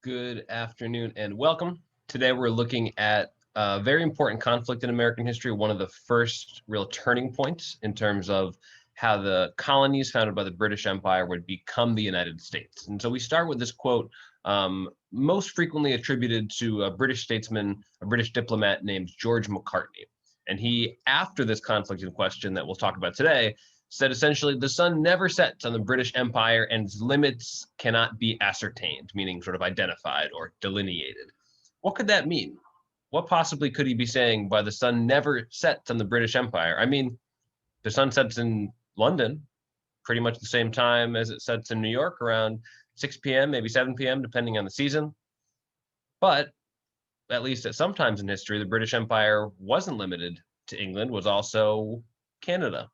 Good afternoon and welcome. Today we're looking at a very important conflict in American history, one of the first real turning points in terms of how the colonies founded by the British Empire would become the United States. And so we start with this quote, most frequently attributed to a British statesman, a British diplomat named George Macartney. And he, after this conflict in question that we'll talk about today, said essentially the sun never sets on the British Empire and its limits cannot be ascertained, meaning sort of identified or delineated. What could that mean? What possibly could he be saying by the sun never sets on the British Empire? I mean, the sun sets in London pretty much the same time as it sets in New York, around 6 p.m., maybe 7 p.m., depending on the season. But at least at some times in history, the British Empire wasn't limited to England, was also Canada,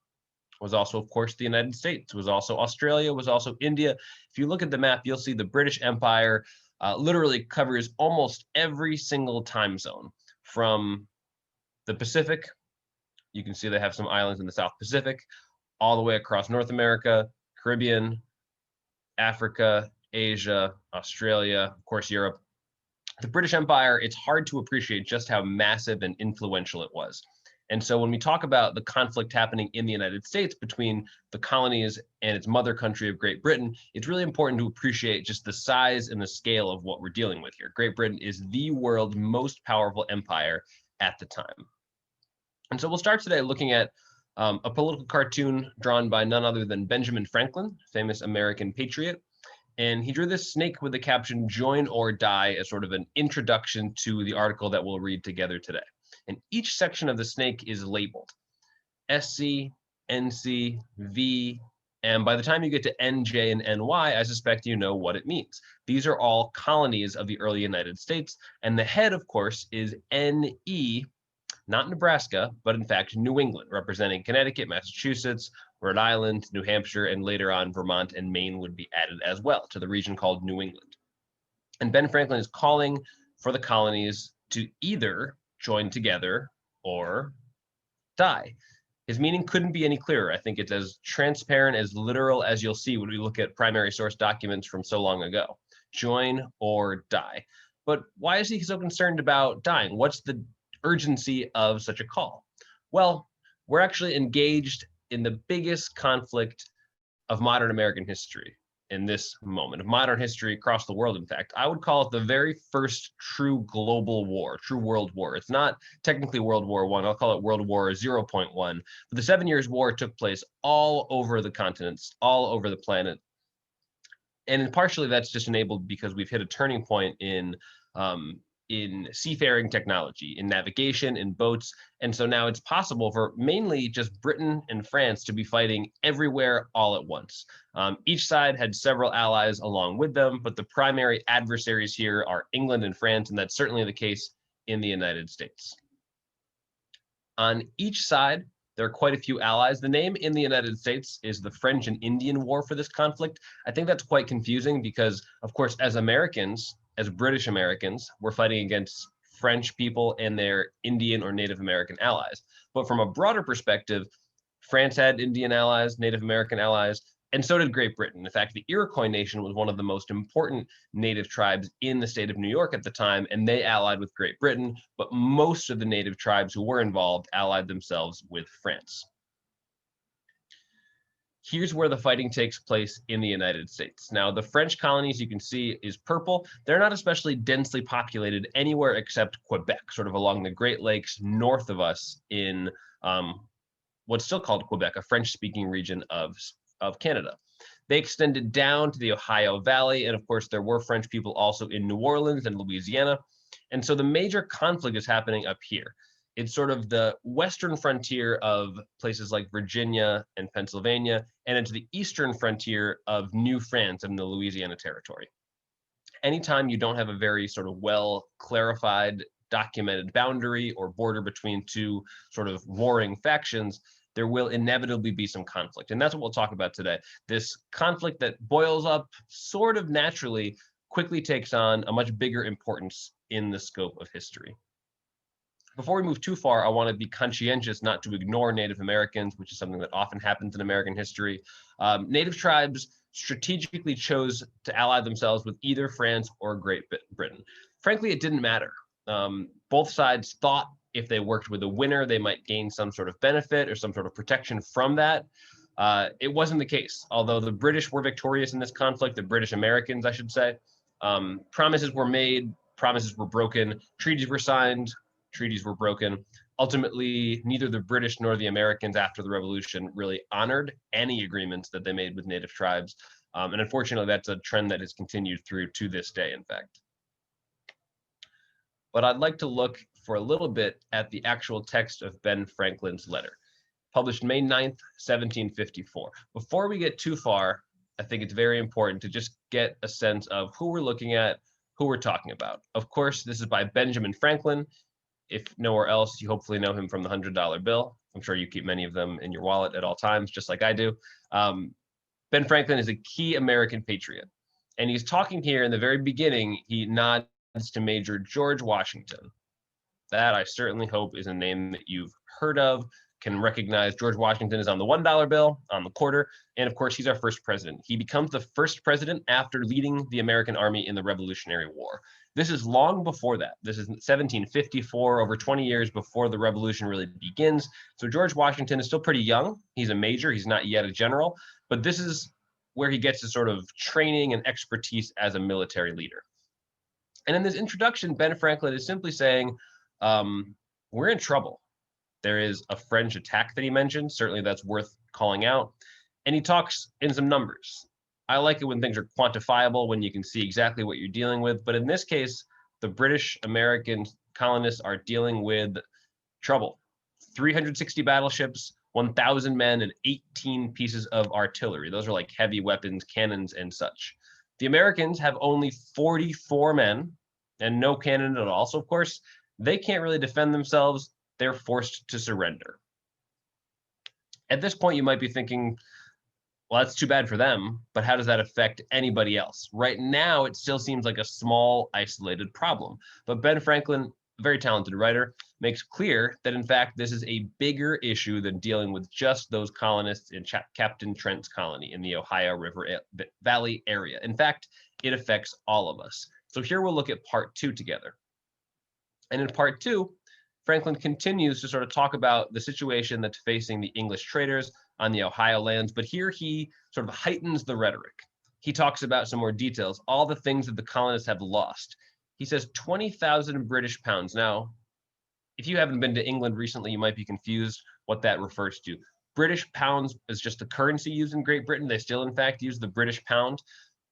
was also, of course, the United States, was also Australia, was also India. If you look at the map, you'll see the British Empire literally covers almost every single time zone from the Pacific. You can see they have some islands in the South Pacific, all the way across North America, Caribbean, Africa, Asia, Australia, of course, Europe. The British Empire, it's hard to appreciate just how massive and influential it was. And so when we talk about the conflict happening in the United States between the colonies and its mother country of Great Britain, it's really important to appreciate just the size and the scale of what we're dealing with here. Great Britain is the world's most powerful empire at the time. And so we'll start today looking at a political cartoon drawn by none other than Benjamin Franklin, famous American patriot. And he drew this snake with the caption "Join or Die" as sort of an introduction to the article that we'll read together today. And each section of the snake is labeled SC, NC, V, and by the time you get to NJ and NY, I suspect you know what it means. These are all colonies of the early United States, and the head, of course, is NE, not Nebraska, but in fact New England, representing Connecticut, Massachusetts, Rhode Island, New Hampshire, and later on Vermont and Maine would be added as well to the region called New England. And Ben Franklin is calling for the colonies to either join together or die. His meaning couldn't be any clearer. I think it's as transparent, as literal as you'll see when we look at primary source documents from so long ago. Join or die. But why is he so concerned about dying? What's the urgency of such a call? Well, we're actually engaged in the biggest conflict of modern American history in this moment, of modern history across the world. In fact, I would call it the very first true global war, true world war. It's not technically World War I. I'll call it World War 0.1. But the 7 Years' War took place all over the continents, all over the planet. And partially that's just enabled because we've hit a turning point in seafaring technology, in navigation, in boats. And so now it's possible for mainly just Britain and France to be fighting everywhere all at once. Each side had several allies along with them, but the primary adversaries here are England and France, and that's certainly the case in the United States. On each side, there are quite a few allies. The name in the United States is the French and Indian War for this conflict. I think that's quite confusing because, of course, as Americans, as British Americans, we're fighting against French people and their Indian or Native American allies. But from a broader perspective, France had Indian allies, Native American allies, and so did Great Britain. In fact, the Iroquois Nation was one of the most important native tribes in the state of New York at the time, and they allied with Great Britain, but most of the native tribes who were involved allied themselves with France. Here's where the fighting takes place in the United States. Now, the French colonies, you can see, is purple. They're not especially densely populated anywhere except Quebec, sort of along the Great Lakes north of us in what's still called Quebec, a French-speaking region of Canada. They extended down to the Ohio Valley, and of course, there were French people also in New Orleans and Louisiana. And so the major conflict is happening up here. It's sort of the western frontier of places like Virginia and Pennsylvania, and into the eastern frontier of New France and the Louisiana Territory. Anytime you don't have a very sort of well clarified, documented boundary or border between two sort of warring factions, there will inevitably be some conflict. And that's what we'll talk about today. This conflict that boils up sort of naturally quickly takes on a much bigger importance in the scope of history. Before we move too far, I want to be conscientious not to ignore Native Americans, which is something that often happens in American history. Native tribes strategically chose to ally themselves with either France or Great Britain. Frankly, it didn't matter. Both sides thought if they worked with a winner, they might gain some sort of benefit or some sort of protection from that. It wasn't the case. Although the British were victorious in this conflict, the British Americans, I should say, promises were made, promises were broken, treaties were signed, treaties were broken. Ultimately, neither the British nor the Americans after the revolution really honored any agreements that they made with native tribes. And unfortunately, that's a trend that has continued through to this day, in fact. But I'd like to look for a little bit at the actual text of Ben Franklin's letter, published May 9th, 1754. Before we get too far, I think it's very important to just get a sense of who we're looking at, who we're talking about. Of course, this is by Benjamin Franklin. If nowhere else, you hopefully know him from the $100 bill. I'm sure you keep many of them in your wallet at all times, just like I do. Ben Franklin is a key American patriot. And he's talking here in the very beginning, he nods to Major George Washington. That I certainly hope is a name that you've heard of, can recognize. George Washington is on the $1 bill, on the quarter, and of course, he's our first president. He becomes the first president after leading the American army in the Revolutionary War. This is long before that. This is 1754, over 20 years before the revolution really begins. So George Washington is still pretty young. He's a major. He's not yet a general, but this is where he gets his sort of training and expertise as a military leader. And in this introduction, Ben Franklin is simply saying, we're in trouble. There is a French attack that he mentioned. Certainly that's worth calling out. And he talks in some numbers. I like it when things are quantifiable, when you can see exactly what you're dealing with. But in this case, the British American colonists are dealing with trouble. 360 battleships, 1,000 men, and 18 pieces of artillery. Those are like heavy weapons, cannons, and such. The Americans have only 44 men and no cannon at all. So, of course, they can't really defend themselves. They're forced to surrender. At this point, you might be thinking, well, that's too bad for them, but how does that affect anybody else? Right now, it still seems like a small, isolated problem. But Ben Franklin, a very talented writer, makes clear that, in fact, this is a bigger issue than dealing with just those colonists in Captain Trent's colony in the Ohio River Valley area. In fact, it affects all of us. So here we'll look at part 2 together. And in part 2, Franklin continues to sort of talk about the situation that's facing the English traders on the Ohio lands, but here he sort of heightens the rhetoric. He talks about some more details, all the things that the colonists have lost. He says 20,000 British pounds. Now, if you haven't been to England recently, you might be confused what that refers to. British pounds is just the currency used in Great Britain. They still, in fact, use the British pound.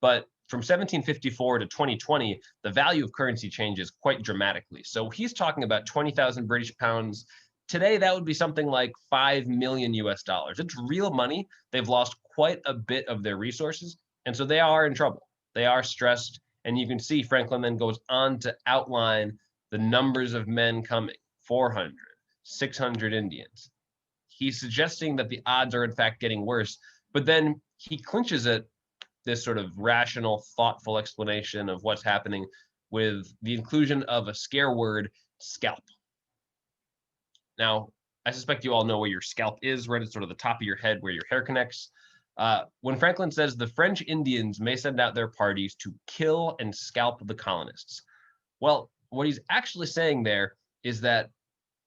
But from 1754 to 2020, the value of currency changes quite dramatically. So he's talking about 20,000 British pounds. Today, that would be something like 5 million US dollars. It's real money. They've lost quite a bit of their resources. And so they are in trouble. They are stressed. And you can see Franklin then goes on to outline the numbers of men coming, 400, 600 Indians. He's suggesting that the odds are in fact getting worse, but then he clinches it, this sort of rational, thoughtful explanation of what's happening with the inclusion of a scare word, scalp. Now, I suspect you all know where your scalp is, right at sort of the top of your head where your hair connects. When Franklin says the French Indians may send out their parties to kill and scalp the colonists. Well, what he's actually saying there is that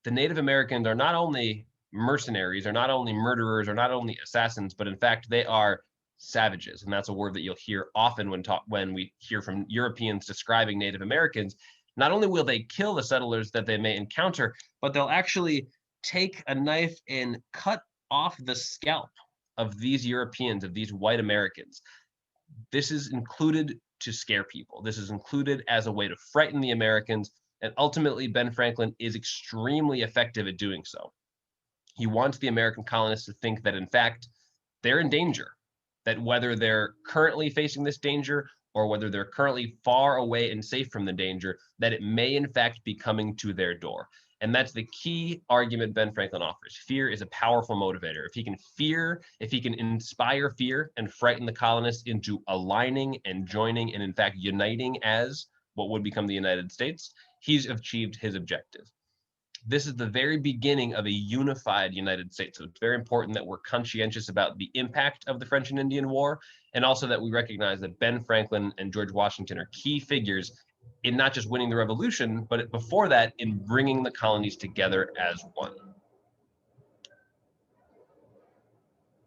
the Native Americans are not only mercenaries, are not only murderers, are not only assassins, but in fact, they are savages. And that's a word that you'll hear often when we hear from Europeans describing Native Americans. Not only will they kill the settlers that they may encounter, but they'll actually take a knife and cut off the scalp of these Europeans, of these white Americans. This is included to scare people. This is included as a way to frighten the Americans. And ultimately, Ben Franklin is extremely effective at doing so. He wants the American colonists to think that, in fact, they're in danger, that whether they're currently facing this danger or whether they're currently far away and safe from the danger, that it may, in fact, be coming to their door. And that's the key argument Ben Franklin offers. Fear is a powerful motivator. If he can inspire fear and frighten the colonists into aligning and joining and, in fact, uniting as what would become the United States, he's achieved his objective. this is the very beginning of a unified United States. So it's very important that we're conscientious about the impact of the French and Indian War, and also that we recognize that Ben Franklin and George Washington are key figures in not just winning the revolution, but before that, in bringing the colonies together as one.